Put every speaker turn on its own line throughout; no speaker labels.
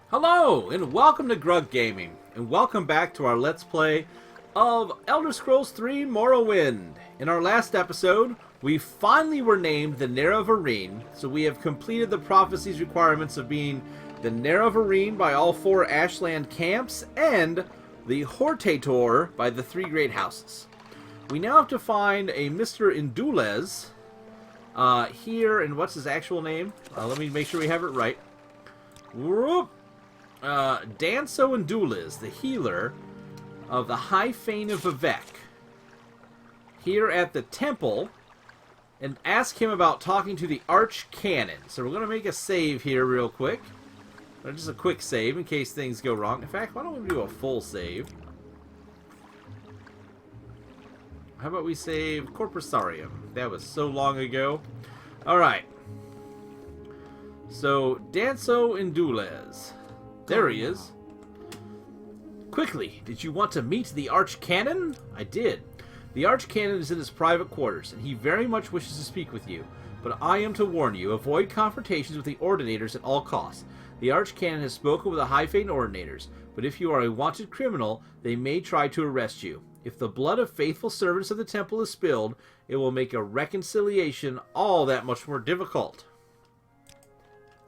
Hello, and welcome to Grug Gaming, and welcome back to our Let's Play of Elder Scrolls 3 Morrowind. In our last episode, we finally were named the Nerevarine, so we have completed the prophecy's requirements of being the Nerevarine by all 4 Ashland camps, and the Hortator by the 3 great houses. We now have to find a Mr. Indulez here, and what's his actual name? Let me make sure we have it right. Whoop! Danso Indulez, the healer of the High Fane of Vivek, here at the temple, and ask him about talking to the Archcanon. So we're going to make a save here real quick. Just a quick save in case things go wrong. In fact, why don't we do a full save? How about we save Corpusarium? That was so long ago. Alright. So, Danso Indulez. There he is. Quickly, did you want to meet the Archcanon? I did. The Archcanon is in his private quarters, and he very much wishes to speak with you. But I am to warn you, avoid confrontations with the Ordinators at all costs. The Archcanon has spoken with the High Fane Ordinators, but if you are a wanted criminal, they may try to arrest you. If the blood of faithful servants of the temple is spilled, it will make a reconciliation all that much more difficult.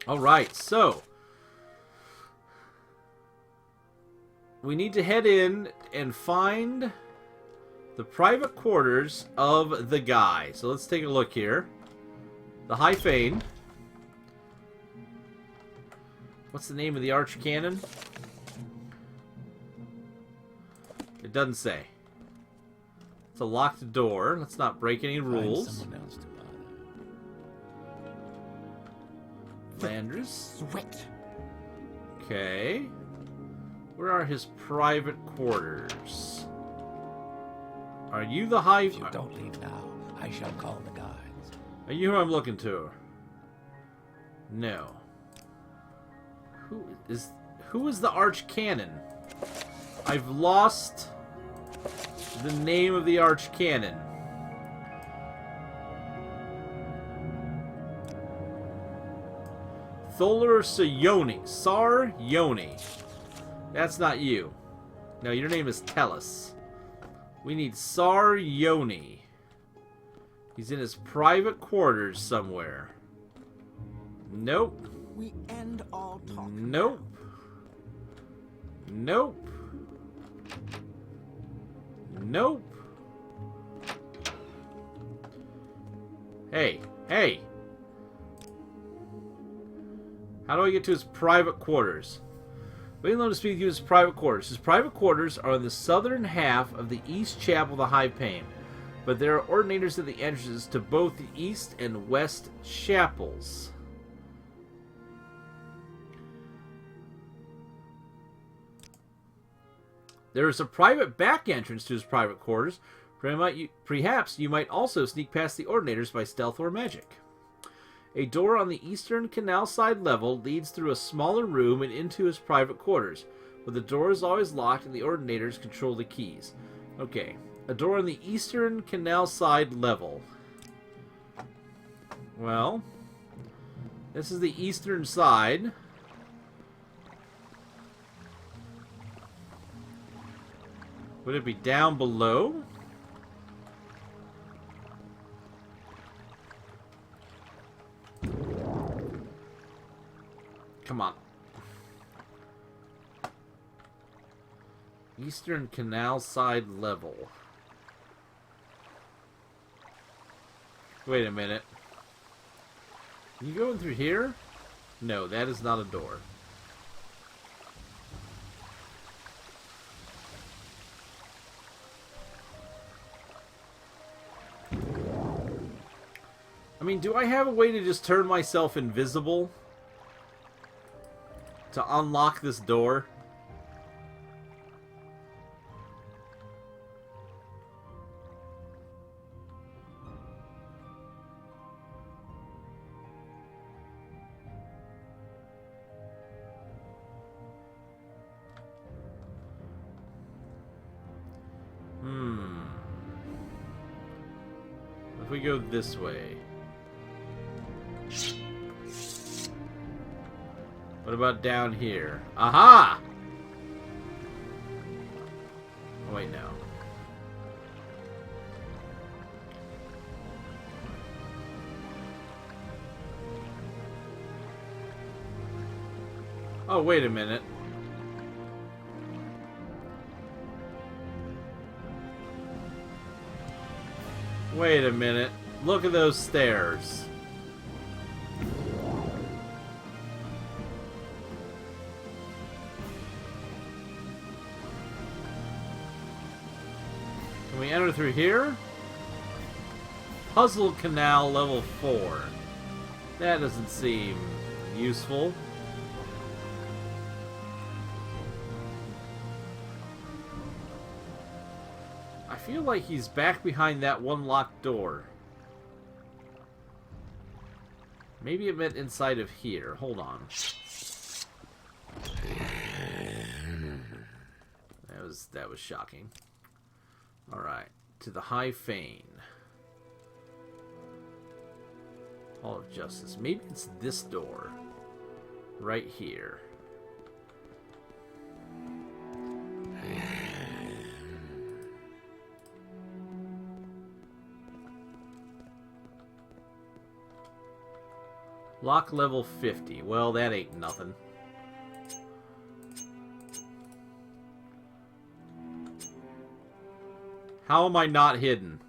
Alright, so we need to head in and find the private quarters of the guy. So let's take a look here. The High Fane. What's the name of the Archcanon? It doesn't say. It's a locked door. Let's not break any rules. Landris.
Sweat.
Okay. Where are his private quarters? Are you the High...
If you don't leave now, I shall call the guards.
Are you who I'm looking to? No. Who is the Archcanon? I've lost the name of the Archcanon. Tholar Sayoni. Sar Yoni. That's not you. No, your name is Tellus. We need Sar Yoni. He's in his private quarters somewhere. Nope.
We end all talk.
Nope. Nope. Nope. Hey. Hey. How do I get to his private quarters? Waiting alone to speak to you in his private quarters. His private quarters are in the southern half of the east chapel of the High Fane, but there are ordinators at the entrances to both the east and west chapels. There is a private back entrance to his private quarters. Perhaps you might also sneak past the ordinators by stealth or magic. A door on the eastern canal side level leads through a smaller room and into his private quarters, but the door is always locked and the ordinators control the keys. Okay, a door on the eastern canal side level. Well, this is the eastern side. Would it be down below? Come on. Eastern Canal side level. Wait a minute. You going through here? No, that is not a door. I mean, do I have a way to just turn myself invisible to unlock this door? If we go this way. What about down here? Aha! Oh, wait, no. Oh, wait a minute. Wait a minute. Look at those stairs. Can we enter through here? Puzzle Canal level 4. That doesn't seem useful. I feel like he's back behind that one locked door. Maybe it meant inside of here. Hold on. That was shocking. Alright. To the High Fane. Hall of Justice. Maybe it's this door. Right here. Lock level 50. Well, that ain't nothing. How am I not hidden?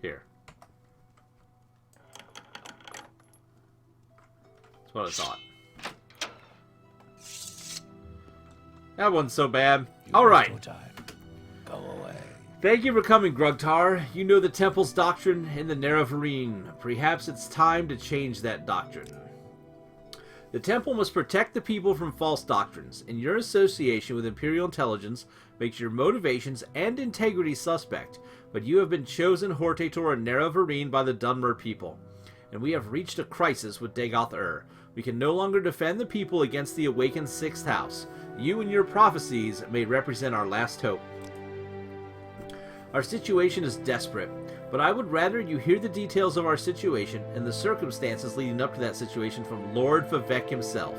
Here. That's what I thought. That wasn't so bad. Alright.
Go away.
Thank you for coming, Grugtar. You know the Temple's doctrine in the Nerevarine. Perhaps it's time to change that doctrine. The Temple must protect the people from false doctrines, and your association with Imperial Intelligence makes your motivations and integrity suspect, but you have been chosen Hortator in Nerevarine by the Dunmer people, and we have reached a crisis with Dagoth-Ur. We can no longer defend the people against the awakened Sixth House. You and your prophecies may represent our last hope. Our situation is desperate, but I would rather you hear the details of our situation and the circumstances leading up to that situation from Lord Vivek himself.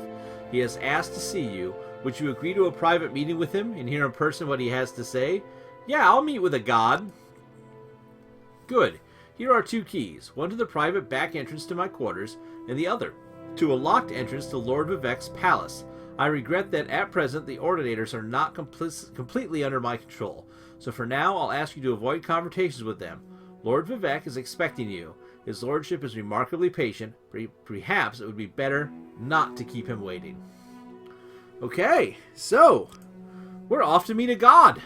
He has asked to see you. Would you agree to a private meeting with him and hear in person what he has to say? Yeah, I'll meet with a god. Good. Here are 2 keys, one to the private back entrance to my quarters, and the other to a locked entrance to Lord Vivek's palace. I regret that at present the Ordinators are not completely under my control, so for now I'll ask you to avoid conversations with them. Lord Vivek is expecting you. His lordship is remarkably patient. Perhaps it would be better not to keep him waiting. Okay, so we're off to meet a god.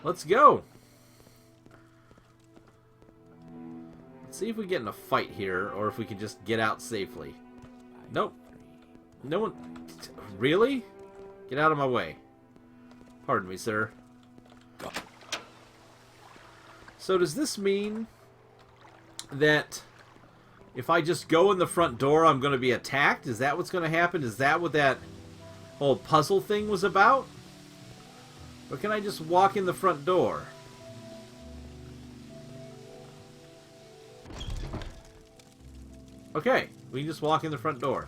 Let's go. Let's see if we get in a fight here, or if we can just get out safely. Nope. No one... Really? Get out of my way. Pardon me, sir. So does this mean that if I just go in the front door, I'm going to be attacked? Is that what's going to happen? Is that what that whole puzzle thing was about? Or can I just walk in the front door? Okay, we can just walk in the front door.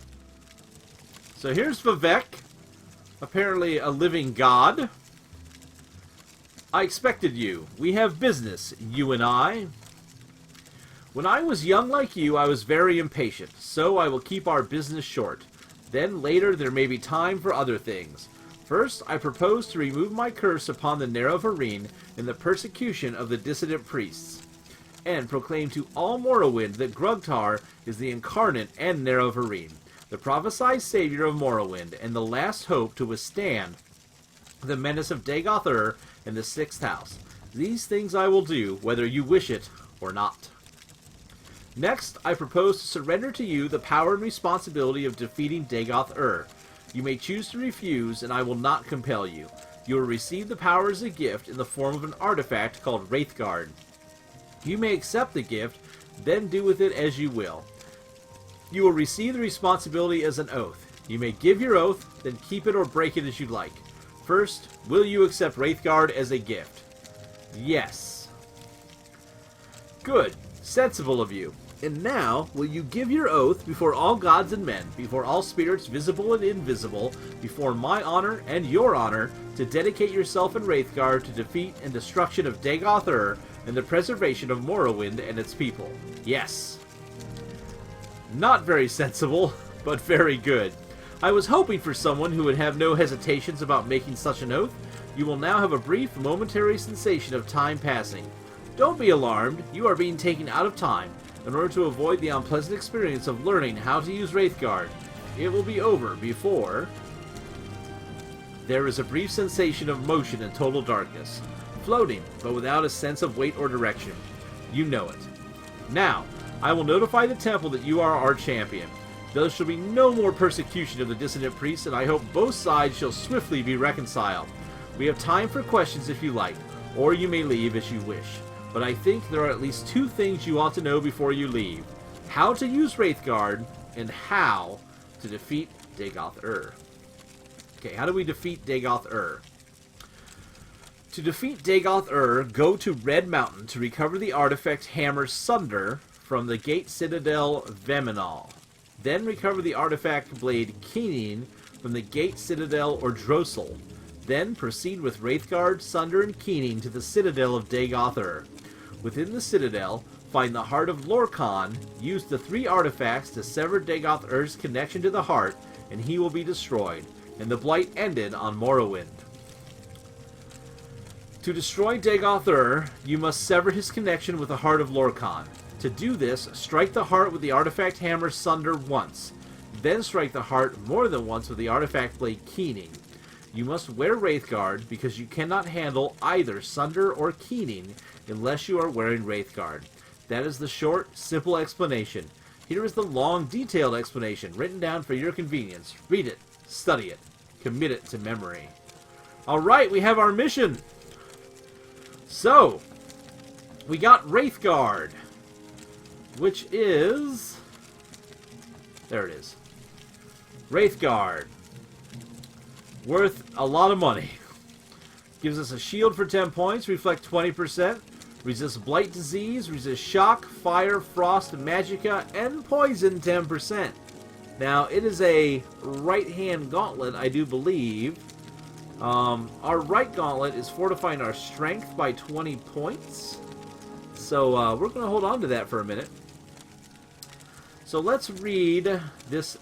So here's Vivek, apparently a living god. I expected you. We have business, you and I. When I was young like you, I was very impatient, so I will keep our business short. Then later there may be time for other things. First, I propose to remove my curse upon the Nerevarine in the persecution of the dissident priests, and proclaim to all Morrowind that Grugtar is the incarnate and Nerevarine, the prophesied savior of Morrowind, and the last hope to withstand the menace of Dagoth-Ur and the Sixth House. These things I will do, whether you wish it or not. Next, I propose to surrender to you the power and responsibility of defeating Dagoth-Ur. You may choose to refuse, and I will not compel you. You will receive the power as a gift in the form of an artifact called Wraithguard. You may accept the gift, then do with it as you will. You will receive the responsibility as an oath. You may give your oath, then keep it or break it as you like. First, will you accept Wraithguard as a gift? Yes. Good. Sensible of you. And now, will you give your oath before all gods and men, before all spirits visible and invisible, before my honor and your honor, to dedicate yourself and Wraithguard to defeat and destruction of Dagoth-Ur and the preservation of Morrowind and its people? Yes. Not very sensible, but very good. I was hoping for someone who would have no hesitations about making such an oath. You will now have a brief, momentary sensation of time passing. Don't be alarmed, you are being taken out of time, in order to avoid the unpleasant experience of learning how to use Wraithguard. It will be over before... There is a brief sensation of motion in total darkness, floating, but without a sense of weight or direction. You know it. Now, I will notify the temple that you are our champion. There shall be no more persecution of the dissident priests, and I hope both sides shall swiftly be reconciled. We have time for questions if you like, or you may leave as you wish. But I think there are at least 2 things you ought to know before you leave. How to use Wraithguard, and how to defeat Dagoth-Ur. Okay, how do we defeat Dagoth-Ur? To defeat Dagoth-Ur, go to Red Mountain to recover the artifact Hammer Sunder from the Gate Citadel Veminal. Then recover the artifact Blade Keening from the Gate Citadel or Drossel. Then proceed with Wraithguard, Sunder, and Keening to the Citadel of Dagoth-Ur. Within the Citadel, find the Heart of Lorkhan, use the 3 artifacts to sever Dagoth-Ur's connection to the Heart, and he will be destroyed, and the Blight ended on Morrowind. To destroy Dagoth-Ur, you must sever his connection with the Heart of Lorkhan. To do this, strike the Heart with the artifact Hammer Sunder once, then strike the Heart more than once with the artifact Blade Keening. You must wear Wraithguard because you cannot handle either Sunder or Keening unless you are wearing Wraithguard. That is the short, simple explanation. Here is the long, detailed explanation written down for your convenience. Read it, study it, commit it to memory. Alright, we have our mission. So, we got Wraithguard, which is... There it is. Wraithguard. Worth a lot of money. Gives us a shield for 10 points, reflect 20%, resists blight disease, resists shock, fire, frost, magicka, and poison 10%. Now, it is a right-hand gauntlet, I do believe. Our right gauntlet is fortifying our strength by 20 points. So, we're going to hold on to that for a minute. So, let's read this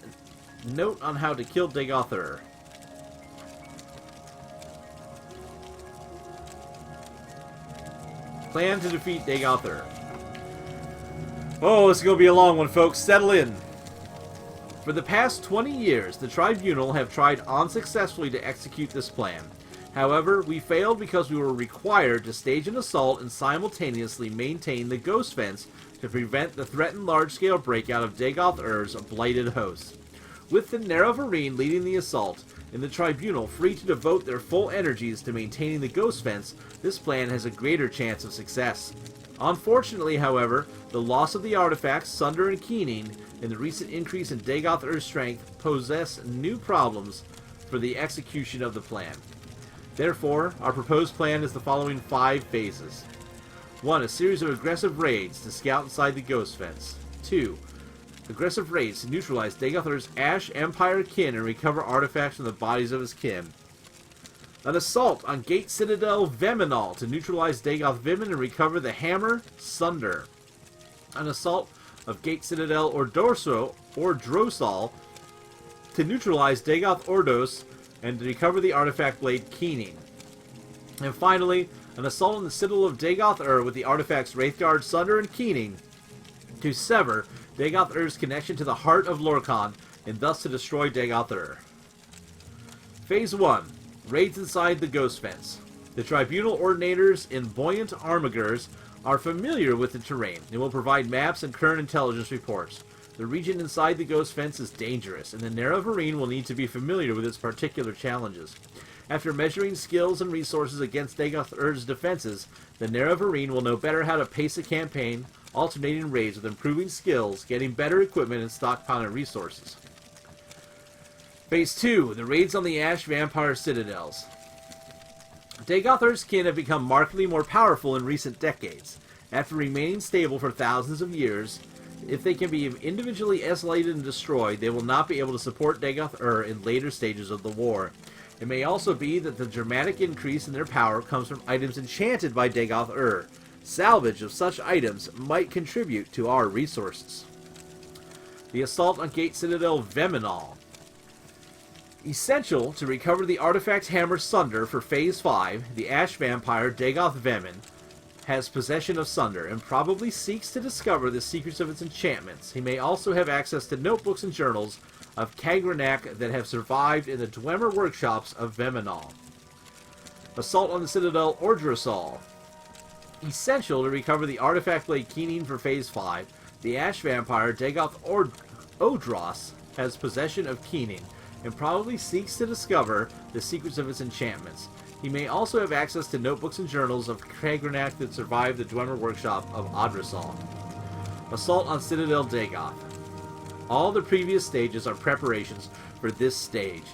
note on how to kill Dagoth-Ur. Plan to defeat Dagoth-Ur. Oh, this is going to be a long one, folks. Settle in. For the past 20 years, the Tribunal have tried unsuccessfully to execute this plan. However, we failed because we were required to stage an assault and simultaneously maintain the Ghost Fence to prevent the threatened large-scale breakout of Dagoth-Ur's blighted hosts. With the Nerevarine leading the assault, and the Tribunal free to devote their full energies to maintaining the Ghost Fence, this plan has a greater chance of success. Unfortunately, however, the loss of the artifacts Sunder and Keening and the recent increase in Dagoth-Ur's strength possess new problems for the execution of the plan. Therefore, our proposed plan is the following 5 phases. 1. A series of aggressive raids to scout inside the Ghost Fence. 2. Aggressive raids to neutralize Dagoth-Ur's Ash Empire kin and recover artifacts from the bodies of his kin. An assault on Gate Citadel Veminal to neutralize Dagoth-Vimin and recover the Hammer Sunder. An assault of Gate Citadel Drossel to neutralize Dagoth-Ordos and to recover the artifact Blade Keening. And finally, an assault on the Citadel of Dagoth-Ur with the artifacts Wraithguard, Sunder, and Keening to sever Dagoth-Ur's connection to the Heart of Lorkhan, and thus to destroy Dagoth-Ur. Phase 1. Raids inside the Ghost Fence. The Tribunal Ordinators in Buoyant Armigers are familiar with the terrain and will provide maps and current intelligence reports. The region inside the Ghost Fence is dangerous, and the Nerevarine will need to be familiar with its particular challenges. After measuring skills and resources against Dagoth-Ur's defenses, the Nerevarine will know better how to pace a campaign, alternating raids with improving skills, getting better equipment, and stockpiling resources. Phase 2. The raids on the Ash Vampire Citadels. Dagoth-Ur's kin have become markedly more powerful in recent decades. After remaining stable for thousands of years, if they can be individually isolated and destroyed, they will not be able to support Dagoth-Ur in later stages of the war. It may also be that the dramatic increase in their power comes from items enchanted by Dagoth-Ur. Salvage of such items might contribute to our resources. The assault on Gate Citadel Veminal. Essential to recover the artifact Hammer Sunder for Phase 5, the Ash Vampire Dagoth Vemin has possession of Sunder and probably seeks to discover the secrets of its enchantments. He may also have access to notebooks and journals of Kagranak that have survived in the Dwemer workshops of Veminal. Assault on the Citadel Ordrasol. Essential to recover the artifact blade Keening for Phase 5, the Ash Vampire Dagoth Odros has possession of Keening and probably seeks to discover the secrets of its enchantments. He may also have access to notebooks and journals of Kagranak that survived the Dwemer workshop of Odrasol. Assault on Citadel Dagoth. All the previous stages are preparations for this stage.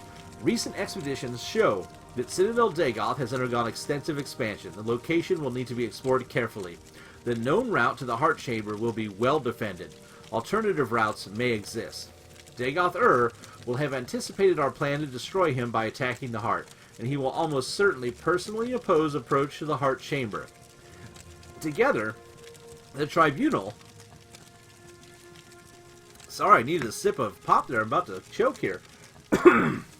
Recent expeditions show that Citadel Dagoth has undergone extensive expansion. The location will need to be explored carefully. The known route to the Heart Chamber will be well defended. Alternative routes may exist. Dagoth-Ur will have anticipated our plan to destroy him by attacking the Heart, and he will almost certainly personally oppose approach to the Heart Chamber. Together, the Tribunal... Sorry, I needed a sip of pop there. I'm about to choke here.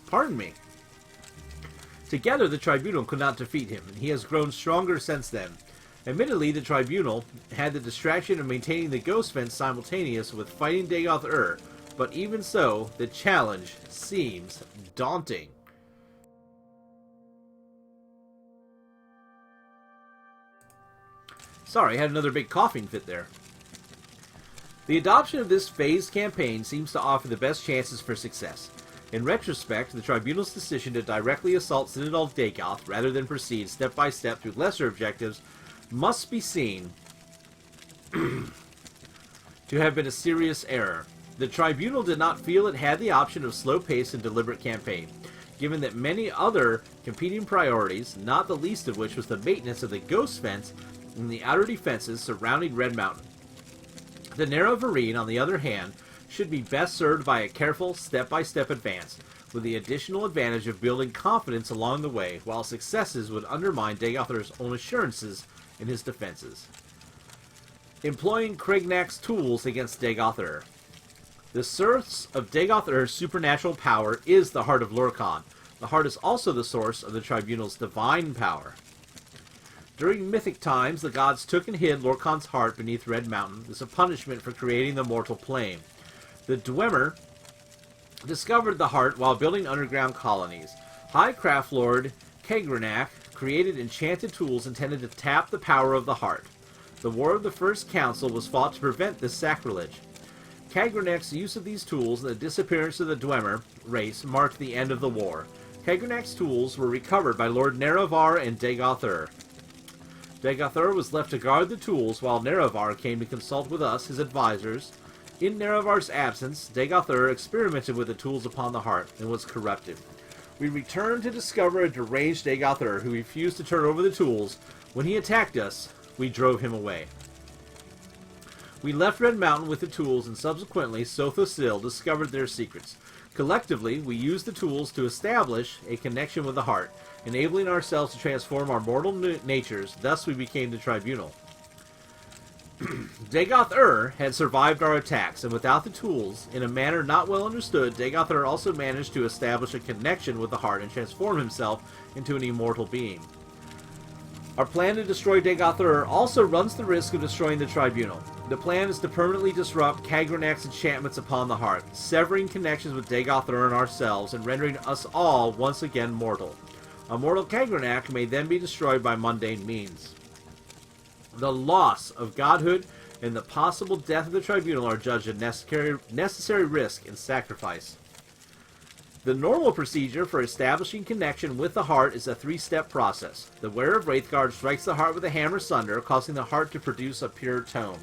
Pardon me. Together, the Tribunal could not defeat him, and he has grown stronger since then. Admittedly, the Tribunal had the distraction of maintaining the Ghost Fence simultaneous with fighting Dagoth-Ur, but even so, the challenge seems daunting. Sorry, I had another big coughing fit there. The adoption of this phased campaign seems to offer the best chances for success. In retrospect, the Tribunal's decision to directly assault Citadel Dagoth rather than proceed step by step through lesser objectives must be seen to have been a serious error. The Tribunal did not feel it had the option of slow-paced and deliberate campaign, given that many other competing priorities, not the least of which was the maintenance of the Ghost Fence and the outer defenses surrounding Red Mountain. The Nerevarine, on the other hand, should be best served by a careful, step-by-step advance, with the additional advantage of building confidence along the way, while successes would undermine Dagoth-Ur's own assurances in his defenses. Employing Kraignak's tools against Dagoth-Ur. The source of Dagoth-Ur's supernatural power is the Heart of Lorkhan. The Heart is also the source of the Tribunal's divine power. During mythic times, the gods took and hid Lorkhan's heart beneath Red Mountain as a punishment for creating the mortal plane. The Dwemer discovered the heart while building underground colonies. High Craft Lord Kagranak created enchanted tools intended to tap the power of the heart. The War of the First Council was fought to prevent this sacrilege. Kagranak's use of these tools and the disappearance of the Dwemer race marked the end of the war. Kagranak's tools were recovered by Lord Nerevar and Dagoth-Ur. Dagoth-Ur was left to guard the tools while Nerevar came to consult with us, his advisors. In Nerevar's absence, Dagoth-Ur experimented with the tools upon the heart and was corrupted. We returned to discover a deranged Dagoth-Ur who refused to turn over the tools. When he attacked us, we drove him away. We left Red Mountain with the tools, and subsequently Sothosil discovered their secrets. Collectively, we used the tools to establish a connection with the heart, enabling ourselves to transform our mortal natures. Thus we became the Tribunal. Dagoth-Ur had survived our attacks, and without the tools, in a manner not well understood, Dagoth-Ur also managed to establish a connection with the heart and transform himself into an immortal being. Our plan to destroy Dagoth-Ur also runs the risk of destroying the Tribunal. The plan is to permanently disrupt Kagranak's enchantments upon the heart, severing connections with Dagoth-Ur and ourselves, and rendering us all once again mortal. A mortal Kagranak may then be destroyed by mundane means. The loss of godhood and the possible death of the Tribunal are judged a necessary risk and sacrifice. The normal procedure for establishing connection with the heart is a three-step process. The wearer of Wraithguard strikes the heart with a hammer sunder, causing the heart to produce a pure tone.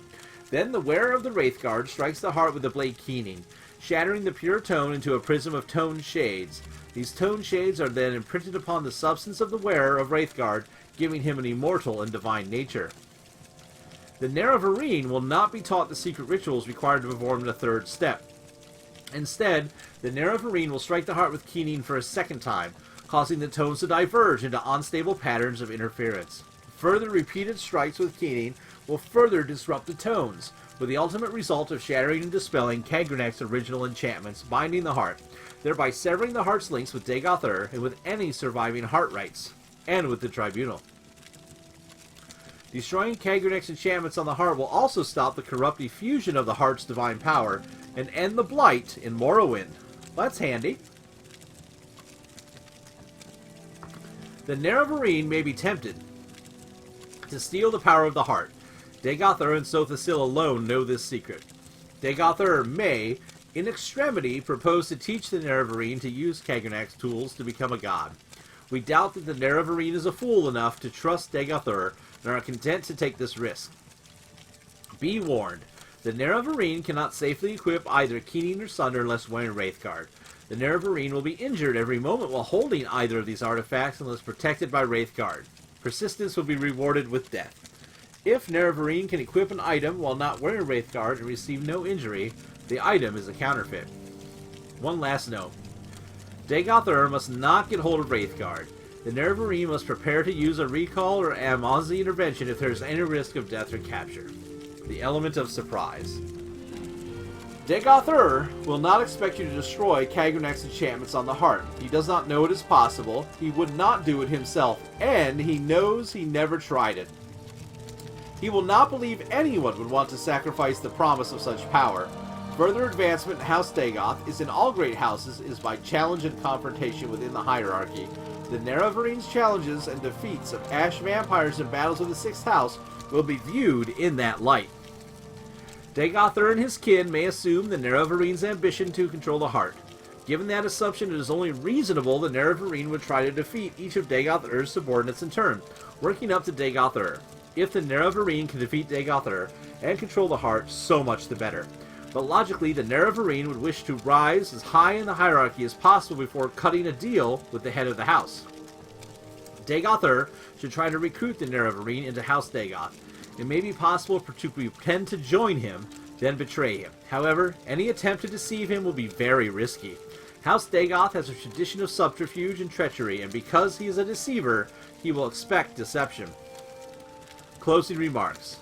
Then the wearer of the Wraithguard strikes the heart with the blade Keening, shattering the pure tone into a prism of tone shades. These tone shades are then imprinted upon the substance of the wearer of Wraithguard, giving him an immortal and divine nature. The Nerevarine will not be taught the secret rituals required to perform the third step. Instead, the Nerevarine will strike the heart with keening for a second time, causing the tones to diverge into unstable patterns of interference. Further repeated strikes with keening will further disrupt the tones, with the ultimate result of shattering and dispelling Kagrenek's original enchantments, binding the heart, thereby severing the heart's links with Dagoth and with any surviving heart rights, and with the Tribunal. Destroying Kagrenek's enchantments on the heart will also stop the corrupt effusion of the heart's divine power, and end the blight in Morrowind. That's handy. The Nerevarine may be tempted to steal the power of the heart. Dagoth and Sothasil alone know this secret. Dagoth may, in extremity, propose to teach the Nerevarine to use Kagrenek's tools to become a god. We doubt that the Nerevarine is a fool enough to trust Dagoth and are content to take this risk. Be warned, the Nerevarine cannot safely equip either Keening or Sunder unless wearing Wraithguard. The Nerevarine will be injured every moment while holding either of these artifacts unless protected by Wraithguard. Persistence will be rewarded with death. If Nerevarine can equip an item while not wearing Wraithguard and receive no injury, the item is a counterfeit. One last note. Dagoth must not get hold of Wraithguard. The Nerevarine must prepare to use a recall or Amazi intervention if there is any risk of death or capture. The element of surprise. Dagoth will not expect you to destroy Kagrenek's enchantments on the heart. He does not know it is possible, he would not do it himself, and he knows he never tried it. He will not believe anyone would want to sacrifice the promise of such power. Further advancement in House Dagoth, as in all great houses, is by challenge and confrontation within the hierarchy. The Neravarine's challenges and defeats of Ash vampires in battles of the 6th House will be viewed in that light. Dagoth and his kin may assume the Neravarine's ambition to control the heart. Given that assumption, it is only reasonable the Nerevarine would try to defeat each of Dagoth subordinates in turn, working up to Dagoth If the Nerevarine can defeat Dagoth and control the heart, so much the better. But logically, the Nerevarine would wish to rise as high in the hierarchy as possible before cutting a deal with the head of the house. Dagoth should try to recruit the Nerevarine into House Dagoth. It may be possible to pretend to join him, then betray him. However, any attempt to deceive him will be very risky. House Dagoth has a tradition of subterfuge and treachery, and because he is a deceiver, he will expect deception. Closing remarks.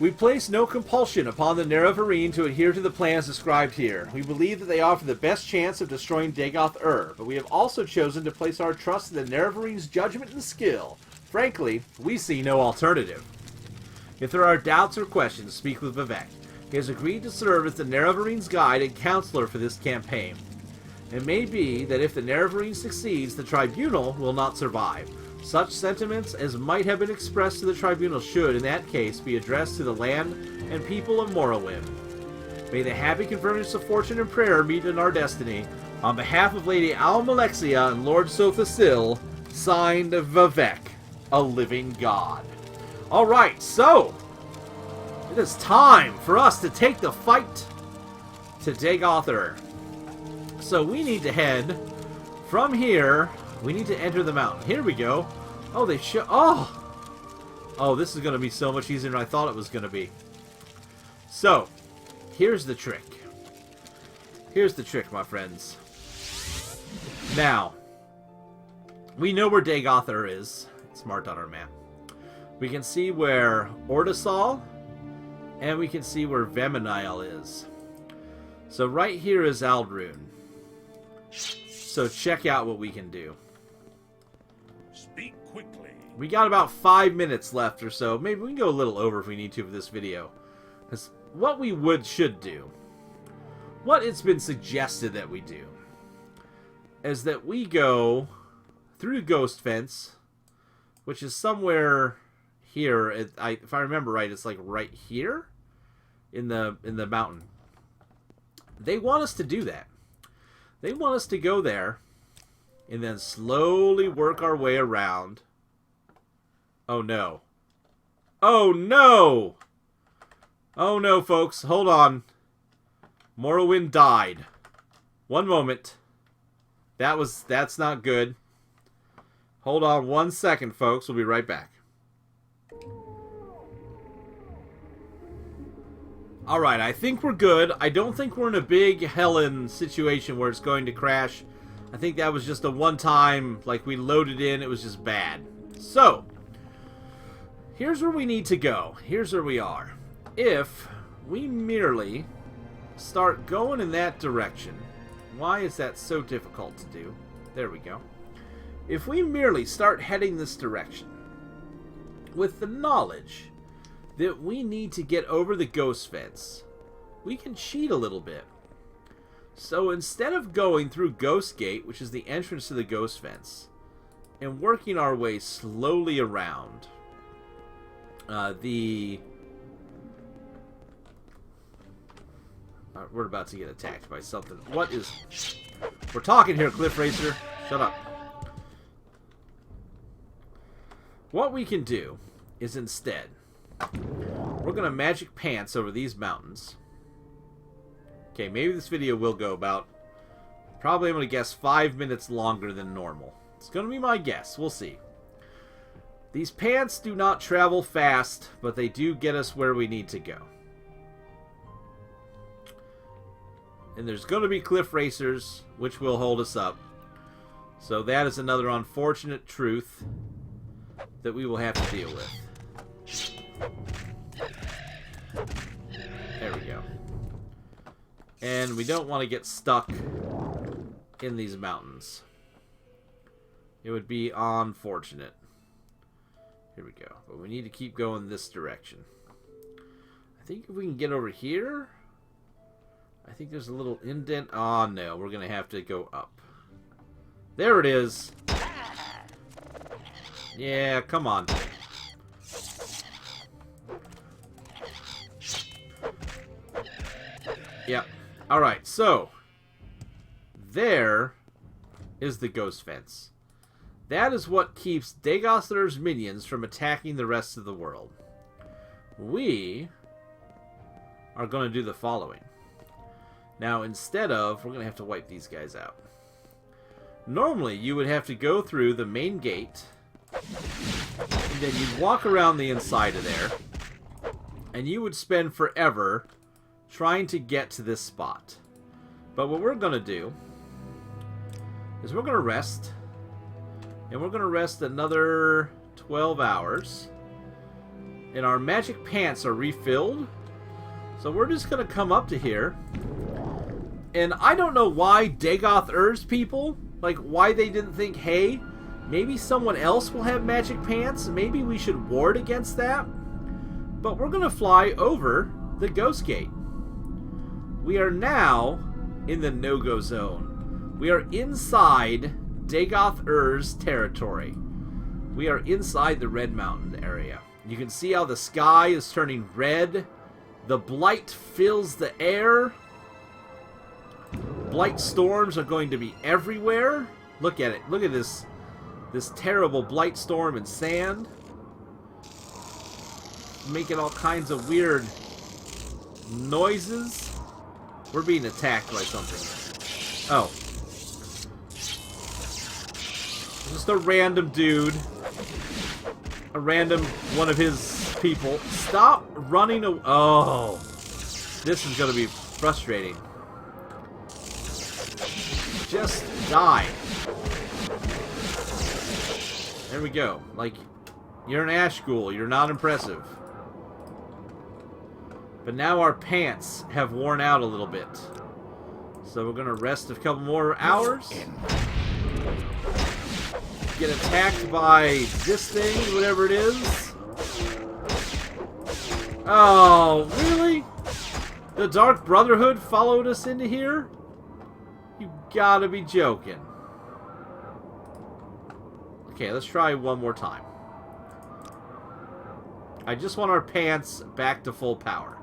We place no compulsion upon the Nerevarine to adhere to the plans described here. We believe that they offer the best chance of destroying Dagoth but we have also chosen to place our trust in the Neravarine's judgment and skill. Frankly, we see no alternative. If there are doubts or questions, speak with Vivek. He has agreed to serve as the Neravarine's guide and counselor for this campaign. It may be that if the Nerevarine succeeds, the Tribunal will not survive. Such sentiments as might have been expressed to the Tribunal should, in that case, be addressed to the land and people of Morrowind. May the happy convergence of fortune and prayer meet in our destiny. On behalf of Lady Almalexia and Lord Sothasil, signed Vivek, a living god. Alright, so it is time for us to take the fight to Dagoth. So we need to head from here. We need to enter the mountain. Here we go. Oh, they show. Oh, this is going to be so much easier than I thought it was going to be. So, here's the trick. Here's the trick, my friends. Now, we know where Dagoth is. It's marked on our map. We can see where Ordasol, and we can see where Vemenile is. So right here is Aldrune. So check out what we can do.
Speak quickly.
We got about 5 minutes left or so. Maybe we can go a little over if we need to for this video. Because what we should do, what it's been suggested that we do, is that we go through Ghost Fence, which is somewhere here. If I remember right, it's like right here in the mountain. They want us to do that. They want us to go there and then slowly work our way around. Oh no. Oh no! Oh no, folks. Hold on. Morrowind died. One moment. That's not good. Hold on 1 second, folks. We'll be right back. Alright, I think we're good. I don't think we're in a big Helen situation where it's going to crash. I think that was just a one-time, like, we loaded in, it was just bad. So, here's where we need to go. Here's where we are. If we merely start going in that direction, why is that so difficult to do? There we go. If we merely start heading this direction, with the knowledge that we need to get over the ghost fence, we can cheat a little bit. So instead of going through Ghost Gate, which is the entrance to the ghost fence, and working our way slowly around we're about to get attacked by something. What is... We're talking here, Cliff Racer. Shut up. What we can do is instead, we're going to magic pants over these mountains. Okay, maybe this video will go about, probably I'm going to guess 5 minutes longer than normal. It's going to be my guess. We'll see. These pants do not travel fast, but they do get us where we need to go. And there's going to be cliff racers, which will hold us up. So that is another unfortunate truth that we will have to deal with. There we go. And we don't want to get stuck in these mountains. It would be unfortunate. Here we go. But we need to keep going this direction. I think if we can get over here... I think there's a little indent. Oh, no. We're going to have to go up. There it is. Yeah, come on. Yep. Alright, so there is the ghost fence. That is what keeps Dagoth's minions from attacking the rest of the world. We are going to do the following. Now, instead of... We're going to have to wipe these guys out. Normally, you would have to go through the main gate, and then you'd walk around the inside of there, and you would spend forever trying to get to this spot. But what we're going to do is we're going to rest, and we're going to rest another 12 hours, and our magic pants are refilled, so we're just going to come up to here, and I don't know why Dagoth's people, like why they didn't think, hey, maybe someone else will have magic pants, maybe we should ward against that, but we're going to fly over the ghost gate. We are now in the no-go zone. We are inside Dagoth's territory. We are inside the Red Mountain area. You can see how the sky is turning red. The blight fills the air. Blight storms are going to be everywhere. Look at it. Look at this terrible blight storm and sand. Making all kinds of weird noises. We're being attacked by something. Oh. Just a random dude. A random one of his people. Stop running away. Oh. This is going to be frustrating. Just die. There we go. Like, you're an Ashghoul. You're not impressive. But now our pants have worn out a little bit. So we're going to rest a couple more hours. Get attacked by this thing, whatever it is. Oh, really? The Dark Brotherhood followed us into here? You gotta be joking. Okay, let's try one more time. I just want our pants back to full power.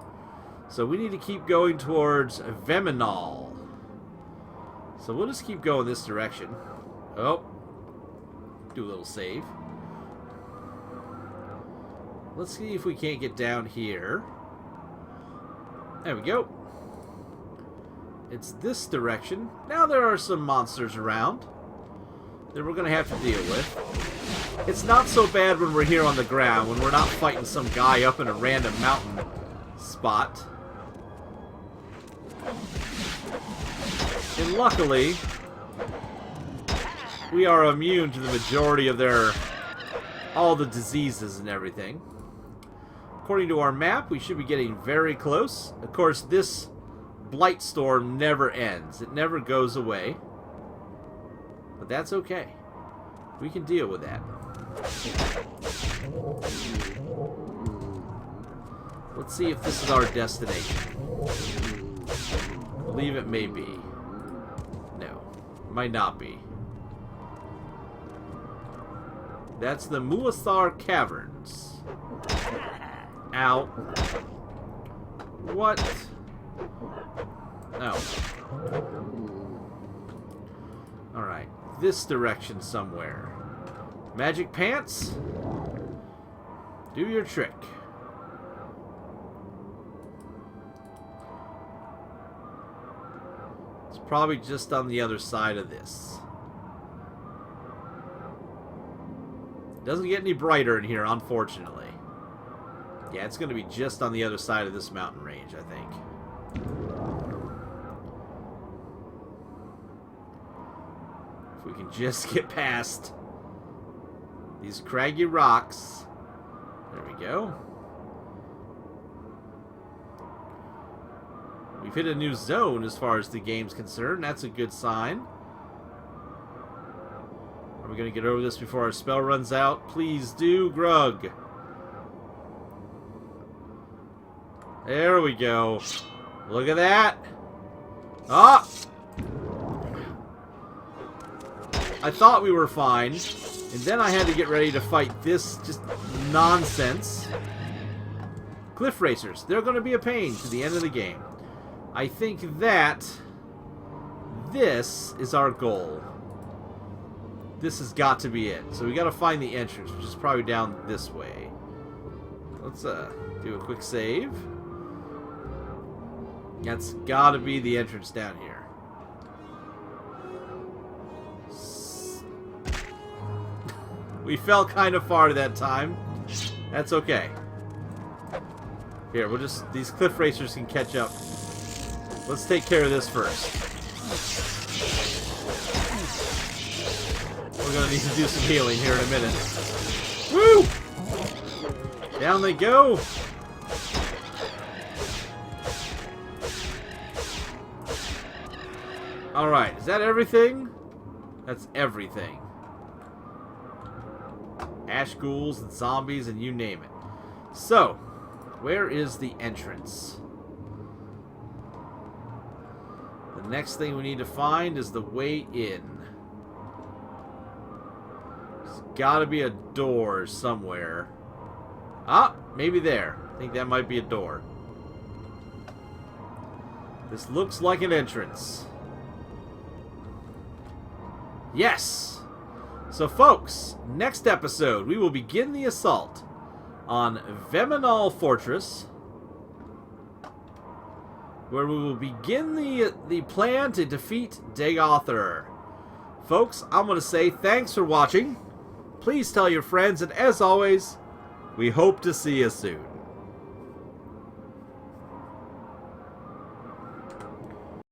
So we need to keep going towards Veminal. So we'll just keep going this direction. Oh. Do a little save. Let's see if we can't get down here. There we go. It's this direction. Now there are some monsters around that we're going to have to deal with. It's not so bad when we're here on the ground, when we're not fighting some guy up in a random mountain spot. And luckily, we are immune to the majority of all the diseases and everything. According to our map, we should be getting very close. Of course, this blight storm never ends. It never goes away. But that's okay. We can deal with that. Let's see if this is our destination. I believe it may be. No, might not be. That's the Muathar Caverns. Ow. What? Oh. Alright. This direction somewhere. Magic pants? Do your trick. It's probably just on the other side of this. Doesn't get any brighter in here, unfortunately. Yeah, it's going to be just on the other side of this mountain range, I think. If we can just get past these craggy rocks. There we go. We've hit a new zone as far as the game's concerned. That's a good sign. Are we going to get over this before our spell runs out? Please do, Grug. There we go. Look at that. Ah! I thought we were fine. And then I had to get ready to fight this just nonsense. Cliff Racers. They're going to be a pain to the end of the game. I think that this is our goal. This has got to be it. So we got to find the entrance, which is probably down this way. Let's do a quick save. That's got to be the entrance down here. We fell kind of far that time. That's okay. Here, we'll just... These cliff racers can catch up. Let's take care of this first. We're going to need to do some healing here in a minute. Woo! Down they go. Alright, is that everything? That's everything. Ash ghouls and zombies and you name it. So, where is the entrance? The next thing we need to find is the way in. There's gotta be a door somewhere. Ah, maybe there. I think that might be a door. This looks like an entrance. Yes! So folks, next episode we will begin the assault on Veminal Fortress, where we will begin the plan to defeat Dagother. Folks, I'm going to say thanks for watching. Please tell your friends, and as always, we hope to see you soon.